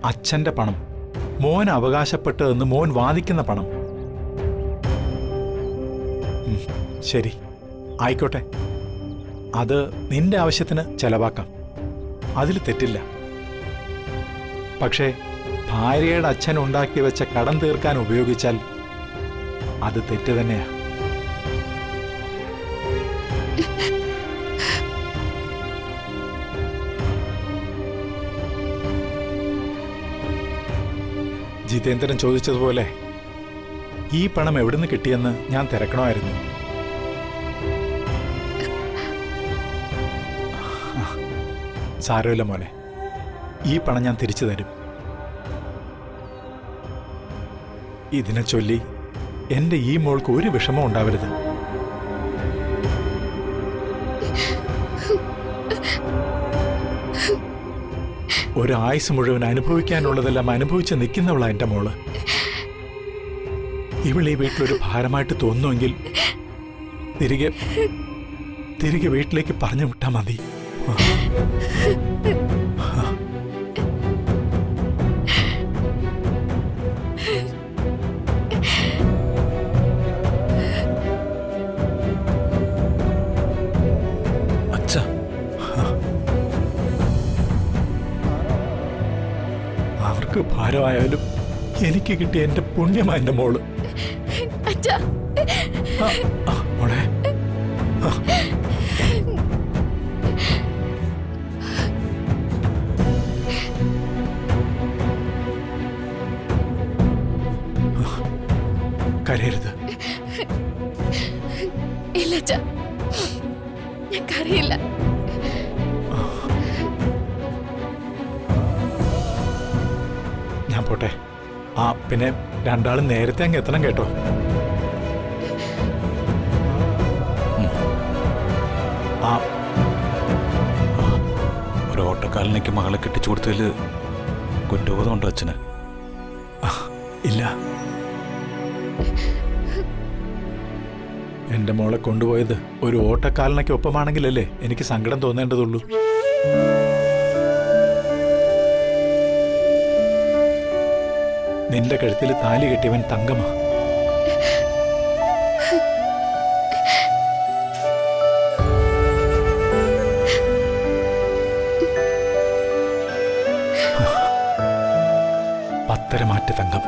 അച്ഛന്റെ പണം, മോൻ അവകാശപ്പെട്ടതെന്ന് മോൻ വാദിക്കുന്ന പണം. ശരി, ആയിക്കോട്ടെ. അത് നിന്റെ ആവശ്യത്തിന് ചെലവാക്കാം, അതിൽ തെറ്റില്ല. പക്ഷേ ഭാര്യയുടെ അച്ഛൻ ഉണ്ടാക്കി വെച്ച കടം തീർക്കാൻ ഉപയോഗിച്ചാൽ അത് തെറ്റ് തന്നെയാ. ജിതേന്ദ്രൻ ചോദിച്ചതുപോലെ ഈ പണം എവിടുന്ന് കിട്ടിയെന്ന് ഞാൻ തിരക്കണമായിരുന്നു. സാരമില്ല മോനെ, ഈ പണം ഞാൻ തിരിച്ചു തരും. ഇതിനെ ചൊല്ലി എന്റെ ഈ മോൾക്ക് ഒരു വിഷമം ഉണ്ടാവരുത്. ഒരായുസ് മുഴുവൻ അനുഭവിക്കാനുള്ളതെല്ലാം അനുഭവിച്ച് നിൽക്കുന്നവളാ എന്റെ മോള്. ഇവളീ വീട്ടിലൊരു ഭാരമായിട്ട് തോന്നുമെങ്കിൽ തിരികെ വീട്ടിലേക്ക് പറഞ്ഞു വിട്ടാ മതി. അവർക്ക് ഭാരമായാലും എനിക്ക് കിട്ടിയ എന്റെ പുണ്യമാ എന്റെ മോള്. മോളെ, കരയരുത്. ഇല്ല അച്ഛാ, ഞാൻ കരയില്ല. ഞാൻ പോട്ടെ. പിന്നെ രണ്ടാളും നേരത്തെ അങ്ങ് എത്തണം കേട്ടോ. ഒരു ഓട്ടക്കാലിനേക്ക് മകളെ കെട്ടിച്ചു കൊടുത്തതിൽ കുറ്റബോധമുണ്ടോ അച്ഛന്? ഇല്ല. എന്റെ മോളെ കൊണ്ടുപോയത് ഒരു ഓട്ടക്കാലിനൊക്കെ ഒപ്പമാണെങ്കിലല്ലേ എനിക്ക് സങ്കടം തോന്നേണ്ടതുള്ളൂ. നിന്റെ കഴുത്തിൽ താലി കെട്ടിയവൻ തങ്കമാ. പത്തരമാറ്റ തങ്കം.